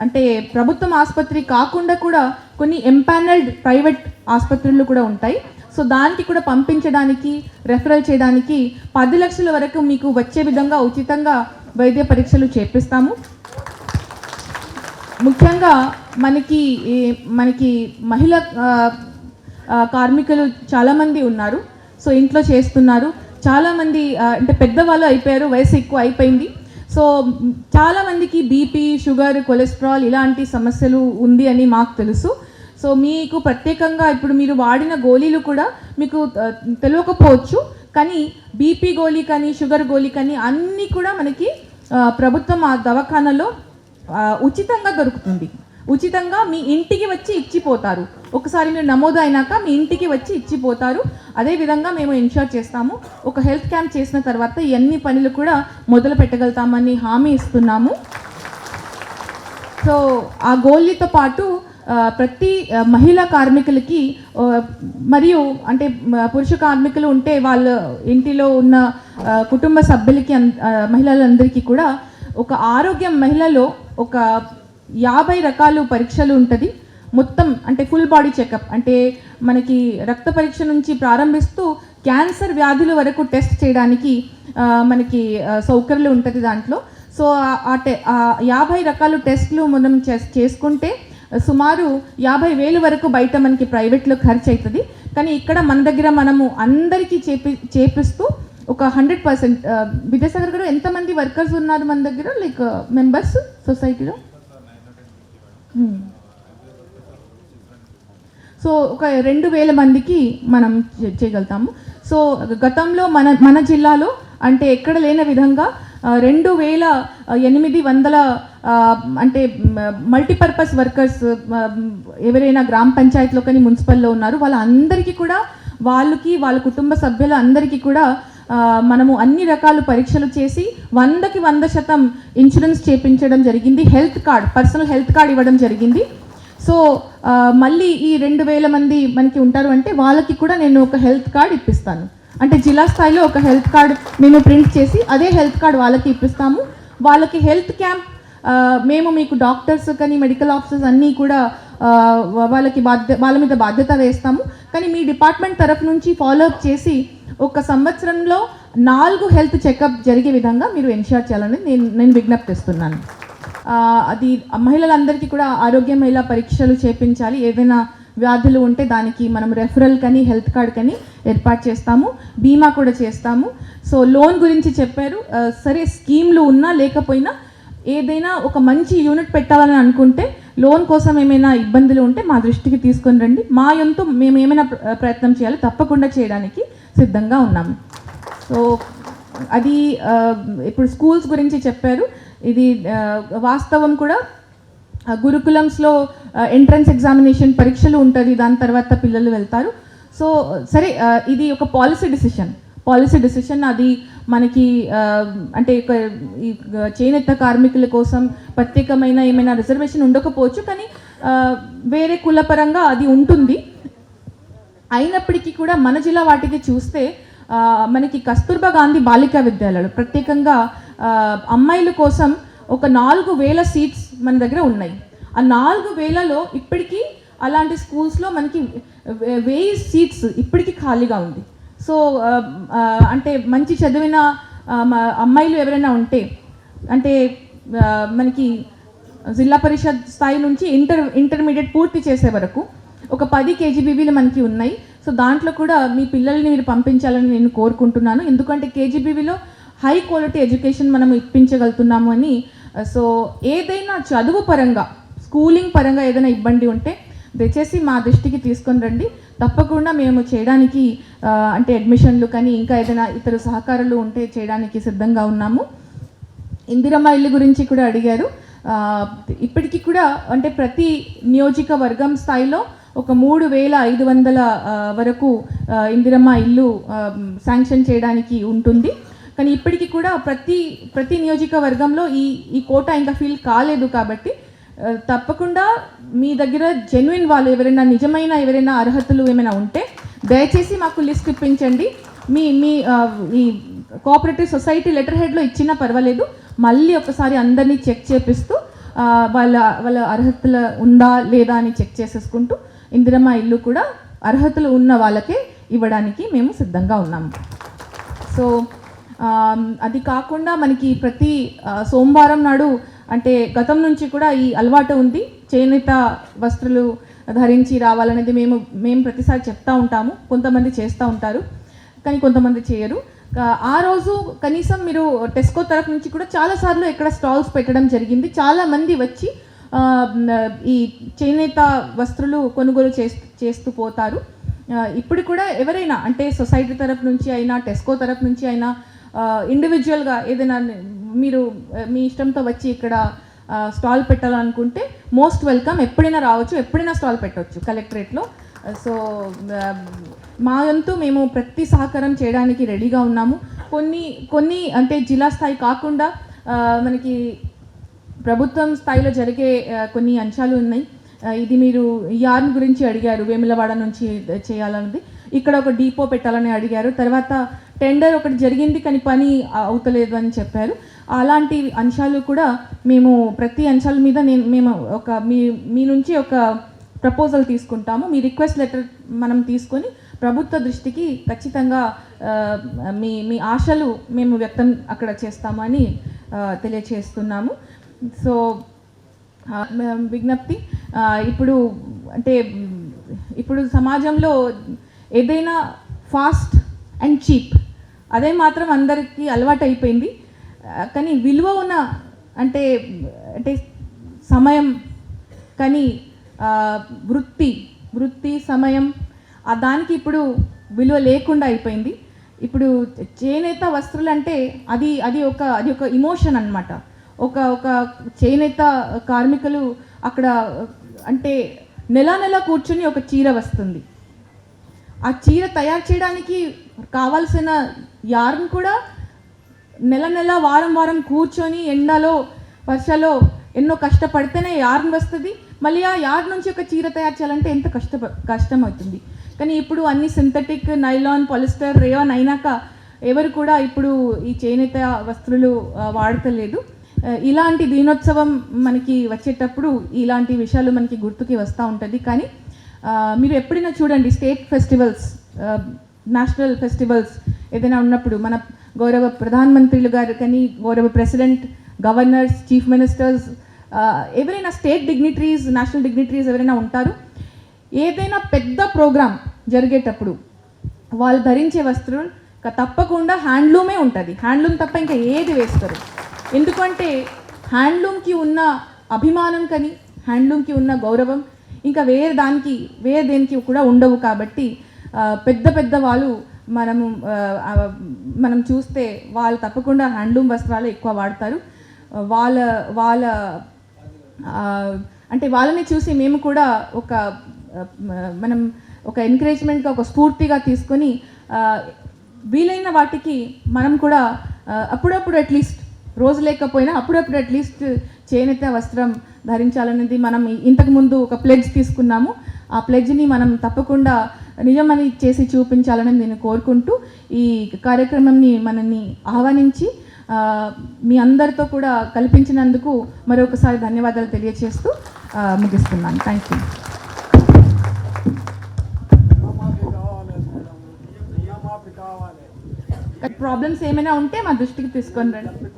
అంటే ప్రభుత్వం ఆసుపత్రి కాకుండా కూడా కొన్ని ఎంపానల్డ్ ప్రైవేట్ ఆసుపత్రులు కూడా ఉంటాయి. సో దానికి కూడా పంపించడానికి రెఫరల్ చేయడానికి 10 లక్షల వరకు మీకు వచ్చే విధంగా ఉచితంగా వైద్య పరీక్షలు చేపిస్తాము. ముఖ్యంగా మనకి మహిళా కార్మికులు చాలామంది ఉన్నారు. సో ఇంట్లో చేస్తున్నారు. చాలామంది అంటే పెద్దవాళ్ళు అయిపోయారు, వయసు ఎక్కువ అయిపోయింది. సో చాలామందికి బీపీ, షుగర్, కొలెస్ట్రాల్ ఇలాంటి సమస్యలు ఉంది అని మాకు తెలుసు. సో మీకు ప్రత్యేకంగా ఇప్పుడు మీరు వాడిన గోళీలు కూడా మీకు తెలియకపోవచ్చు, కానీ బీపీ గోళీ కానీ షుగర్ గోళీ కానీ అన్నీ కూడా మనకి ప్రభుత్వం ఆ దవాఖానలో ఉచితంగా దొరుకుతుంది. ఉచితంగా మీ ఇంటికి వచ్చి ఇచ్చిపోతారు. ఒకసారి మీరు నమోదు అయినాక మీ ఇంటికి వచ్చి ఇచ్చిపోతారు. అదేవిధంగా మేము ఎన్ష్యూర్ చేస్తాము. ఒక హెల్త్ క్యాంప్ చేసిన తర్వాత ఇవన్నీ పనులు కూడా మొదలు పెట్టగలుగుతామని హామీ ఇస్తున్నాము. సో ఆ గోళీతో పాటు ప్రతి మహిళా కార్మికులకి మరియు అంటే పురుష కార్మికులు ఉంటే వాళ్ళ ఇంటిలో ఉన్న కుటుంబ సభ్యులకి మహిళలందరికీ కూడా ఒక ఆరోగ్యం మహిళలో ఒక 50 రకాలు పరీక్షలు ఉంటుంది. మొత్తం అంటే ఫుల్ బాడీ చెకప్, అంటే మనకి రక్త పరీక్ష నుంచి ప్రారంభిస్తూ క్యాన్సర్ వ్యాధుల వరకు టెస్ట్ చేయడానికి మనకి సౌకర్యాలు ఉంటుంది దాంట్లో. సో ఆ 50 రకాల టెస్ట్లు మనం చేసుకుంటే సుమారు 50,000 వరకు బయట మనకి ప్రైవేట్లో ఖర్చు అవుతుంది. కానీ ఇక్కడ మన దగ్గర మనము అందరికీ చేపిస్తూ ఒక 100%. విద్యాసాగర్ గారు ఎంతమంది వర్కర్స్ ఉన్నారు మన దగ్గర, లైక్ మెంబర్స్ సొసైటీలో? సో ఒక 2,000 మందికి మనం చేయగలుగుతాము. సో గతంలో మన జిల్లాలో అంటే ఎక్కడ లేని విధంగా 2,800 అంటే మల్టీపర్పస్ వర్కర్స్ ఎవరైనా గ్రామ పంచాయతీలో కానీ మున్సిపల్లో ఉన్నారు. వాళ్ళందరికీ కూడా వాళ్ళ కుటుంబ సభ్యుల అందరికీ కూడా మనము అన్ని రకాల పరీక్షలు చేసి 100కి 100% ఇన్సూరెన్స్ చేపించడం జరిగింది. Health card, personal health card ఇవ్వడం జరిగింది. సో మళ్ళీ ఈ 2,000 మంది మనకి ఉంటారు అంటే వాళ్ళకి కూడా నేను ఒక హెల్త్ కార్డ్ ఇప్పిస్తాను. అంటే జిల్లా స్థాయిలో ఒక హెల్త్ కార్డ్ మేము ప్రింట్ చేసి అదే హెల్త్ కార్డ్ వాళ్ళకి ఇప్పిస్తాము. వాళ్ళకి హెల్త్ క్యాంప్ మేము మీకు డాక్టర్స్ కానీ మెడికల్ ఆఫీసర్స్ అన్నీ కూడా వాళ్ళ మీద బాధ్యత వేస్తాము. కానీ మీ డిపార్ట్మెంట్ తరఫు నుంచి ఫాలోఅప్ చేసి ఒక సంవత్సరంలో 4 హెల్త్ చెకప్ జరిగే విధంగా మీరు ఎన్ష్యూర్ చేయాలని నేను విజ్ఞప్తిస్తున్నాను. అది మహిళలందరికీ కూడా ఆరోగ్య మహిళా పరీక్షలు చేపించాలి. ఏదైనా వ్యాధులు ఉంటే దానికి మనం రెఫరల్ కానీ హెల్త్ కార్డ్ కానీ ఏర్పాటు చేస్తాము. బీమా కూడా చేస్తాము. సో లోన్ గురించి చెప్పారు. సరే, స్కీమ్లు ఉన్నా లేకపోయినా ఏదైనా ఒక మంచి యూనిట్ పెట్టాలని అనుకుంటే లోన్ కోసం ఏమైనా ఇబ్బందులు ఉంటే మా దృష్టికి తీసుకొని రండి. మా వంతు మేము ఏమైనా ప్రయత్నం చేయాలి, తప్పకుండా చేయడానికి సిద్ధంగా ఉన్నాము. సో అది ఇప్పుడు స్కూల్స్ గురించి చెప్పారు. ఇది వాస్తవం కూడా. గురుకులంస్లో ఎంట్రన్స్ ఎగ్జామినేషన్ పరీక్షలు ఉంటుంది, దాని తర్వాత పిల్లలు వెళ్తారు. సో సరే, ఇది ఒక పాలసీ డిసిషన్. అది మనకి అంటే ఈ చేనేత కార్మికుల కోసం ప్రత్యేకమైన ఏమైనా రిజర్వేషన్ ఉండకపోవచ్చు, కానీ వేరే కులపరంగా అది ఉంటుంది. అయినప్పటికీ కూడా మన జిల్లా వాటికి చూస్తే మనకి కస్తూర్బా గాంధీ బాలికా విద్యాలయాలు ప్రత్యేకంగా అమ్మాయిల కోసం ఒక 4,000 సీట్స్ మన దగ్గర ఉన్నాయి. ఆ 4,000లో ఇప్పటికీ అలాంటి స్కూల్స్లో మనకి 1000 సీట్స్ ఇప్పటికీ ఖాళీగా ఉంది. సో అంటే మంచి చదివిన అమ్మాయిలు ఎవరైనా ఉంటే, అంటే మనకి జిల్లా పరిషత్ స్థాయి నుంచి ఇంటర్మీడియట్ పూర్తి చేసే వరకు ఒక 10 కేజీబీవీలు మనకి ఉన్నాయి. సో దాంట్లో కూడా మీ పిల్లల్ని మీరు పంపించాలని నేను కోరుకుంటున్నాను. ఎందుకంటే కేజీబీవీలో హై క్వాలిటీ ఎడ్యుకేషన్ మనం ఇప్పించగలుగుతున్నాము అని. సో ఏదైనా చదువు పరంగా, స్కూలింగ్ పరంగా ఏదైనా ఇబ్బంది ఉంటే దయచేసి మా దృష్టికి తీసుకొని రండి. తప్పకుండా మేము చేయడానికి అంటే అడ్మిషన్లు కానీ ఇంకా ఏదైనా ఇతర సహకారాలు ఉంటే చేయడానికి సిద్ధంగా ఉన్నాము. ఇందిరమ్మ ఇల్లు గురించి కూడా అడిగారు. ఇప్పటికీ కూడా అంటే ప్రతి నియోజకవర్గం స్థాయిలో ఒక 3,500 వరకు ఇందిరమ్మ ఇల్లు శాంక్షన్ చేయడానికి ఉంటుంది. కానీ ఇప్పటికీ కూడా ప్రతి నియోజకవర్గంలో ఈ కోట ఇంకా ఫీల్ కాలేదు. కాబట్టి తప్పకుండా మీ దగ్గర జెన్యున్ వాళ్ళు ఎవరైనా అర్హతలు ఏమైనా ఉంటే దయచేసి మాకు లిస్ట్ ఇప్పించండి. మీ ఈ కోఆపరేటివ్ సొసైటీ లెటర్ హెడ్లో ఇచ్చినా పర్వాలేదు, మళ్ళీ ఒకసారి అందరినీ చెక్ చేపిస్తూ వాళ్ళ అర్హతలు ఉందా లేదా అని చెక్ చేసేసుకుంటూ ఇందిరమ్మ ఇల్లు కూడా అర్హతలు ఉన్న వాళ్ళకే ఇవ్వడానికి మేము సిద్ధంగా ఉన్నాము. సో అది కాకుండా మనకి ప్రతి సోమవారం నాడు అంటే గతం నుంచి కూడా ఈ అలవాటు ఉంది, చేనేత వస్త్రాలు ధరించి రావాలనేది మేము ప్రతిసారి చెప్తా ఉంటాము. కొంతమంది చేస్తూ ఉంటారు కానీ కొంతమంది చేయరు. ఆ రోజు కనీసం మీరు టెస్కో తరఫు నుంచి కూడా చాలాసార్లు ఇక్కడ స్టాల్స్ పెట్టడం జరిగింది. చాలామంది వచ్చి ఈ చేనేత వస్త్రాలు కొనుగోలు చేస్తూ పోతారు. ఇప్పుడు కూడా ఎవరైనా అంటే సొసైటీ తరఫు నుంచి అయినా టెస్కో తరఫు నుంచి అయినా ఇండివిజువల్గా ఏదైనా మీరు మీ ఇష్టంతో వచ్చి ఇక్కడ స్టాల్ పెట్టాలనుకుంటే మోస్ట్ వెల్కమ్, ఎప్పుడైనా రావచ్చు, ఎప్పుడైనా స్టాల్ పెట్టవచ్చు కలెక్టరేట్లో. సో మా వంతు మేము ప్రతి సహకారం చేయడానికి రెడీగా ఉన్నాము. కొన్ని అంటే జిల్లా స్థాయి కాకుండా మనకి ప్రభుత్వం స్థాయిలో జరిగే కొన్ని అంశాలు ఉన్నాయి. ఇది మీరు యార్న్ గురించి అడిగారు, వేములవాడ నుంచి చేయాలన్నది. ఇక్కడ ఒక డిపో పెట్టాలని అడిగారు. తర్వాత టెండర్ ఒకటి జరిగింది కానీ పని అవుతలేదు అని చెప్పారు. అలాంటి అంశాలు కూడా మేము ప్రతి అంశాల మీద మేము మీ నుంచి ఒక ప్రపోజల్ తీసుకుంటాము. మీ రిక్వెస్ట్ లెటర్ మనం తీసుకొని ప్రభుత్వ దృష్టికి ఖచ్చితంగా మీ ఆశలు మేము వ్యక్తం అక్కడ చేస్తామని తెలియచేస్తున్నాము. సో విజ్ఞప్తి, ఇప్పుడు సమాజంలో ఏదైనా ఫాస్ట్ అండ్ చీప్ అదే మాత్రం అందరికీ అలవాటు అయిపోయింది. కానీ విలువ ఉన్న అంటే సమయం కానీ వృత్తి సమయం దానికి ఇప్పుడు విలువ లేకుండా అయిపోయింది. ఇప్పుడు చేనేత వస్త్రాలు అంటే అది ఒక ఇమోషన్ అన్నమాట. ఒక చేనేత కార్మికులు అక్కడ అంటే నెల కూర్చొని ఒక చీర వస్తుంది. ఆ చీర తయారు చేయడానికి కావాల్సిన యార్న్ కూడా నెల వారం కూర్చొని ఎండలో వర్షాలో ఎన్నో కష్టపడితేనే యార్న్ వస్తుంది. మళ్ళీ ఆ యార్న్ నుంచి ఒక చీర తయారు చేయాలంటే ఎంత కష్టం అవుతుంది. కానీ ఇప్పుడు అన్ని సింథటిక్, నైలాన్, పాలిస్టర్, రేయాన్ అయినాక ఎవరు కూడా ఇప్పుడు ఈ చేనేత వస్త్రాలు వాడతలేదు. ఇలాంటి దినోత్సవం మనకి వచ్చేటప్పుడు ఇలాంటి విషయాలు మనకి గుర్తుకి వస్తూ ఉంటుంది. కానీ మీరు ఎప్పుడైనా చూడండి, స్టేట్ ఫెస్టివల్స్, నేషనల్ ఫెస్టివల్స్ ఏదైనా ఉన్నప్పుడు మన గౌరవ ప్రధానమంత్రులు గారు కానీ గౌరవ ప్రెసిడెంట్, గవర్నర్స్, చీఫ్ మినిస్టర్స్, ఎవరైనా స్టేట్ డిగ్నిటరీస్, నేషనల్ డిగ్నిటరీస్ ఎవరైనా ఉంటారు. ఏదైనా పెద్ద ప్రోగ్రామ్ జరిగేటప్పుడు వాళ్ళు ధరించే వస్త్రం తప్పకుండా హ్యాండ్లూమే ఉంటుంది. హ్యాండ్లూమ్ తప్ప ఇంకా ఏది వేస్తారు. ఎందుకంటే హ్యాండ్లూమ్కి ఉన్న అభిమానం కానీ హ్యాండ్లూమ్కి ఉన్న గౌరవం ఇంకా వేరే దేనికి కూడా ఉండవు. కాబట్టి పెద్ద వాళ్ళు మనం చూస్తే వాళ్ళు తప్పకుండా హ్యాండ్లూమ్ వస్త్రాలు ఎక్కువ వాడతారు. అంటే వాళ్ళని చూసి మేము కూడా మనం ఒక ఎంకరేజ్మెంట్గా, ఒక స్ఫూర్తిగా తీసుకొని వీలైన వాటికి మనం కూడా అప్పుడప్పుడు అట్లీస్ట్ రోజు లేకపోయినా అప్పుడప్పుడు అట్లీస్ట్ చేనేత వస్త్రం ధరించాలనేది మనం ఇంతకుముందు ఒక ప్లెడ్జ్ తీసుకున్నాము. ఆ ప్లెడ్జ్ని మనం తప్పకుండా నిజమని చేసి చూపించాలని నేను కోరుకుంటూ ఈ కార్యక్రమంని మనల్ని ఆహ్వానించి మీ అందరితో కూడా కల్పించినందుకు మరొకసారి ధన్యవాదాలు తెలియజేస్తూ ముగిస్తున్నాను. Thank you. ప్రాబ్లమ్స్ ఏమైనా ఉంటే మా దృష్టికి తీసుకొని రండి.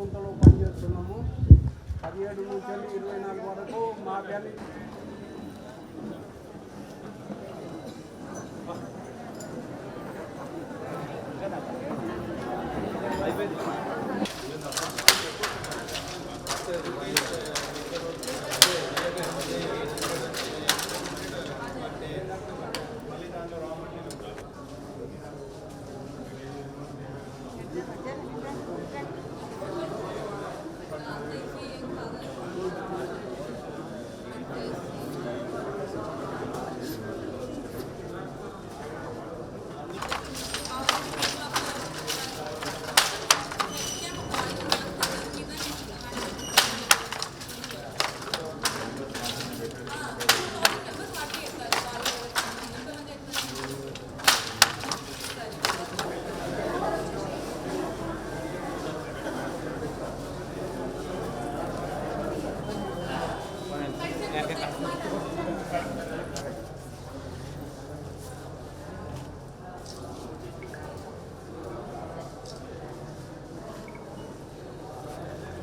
है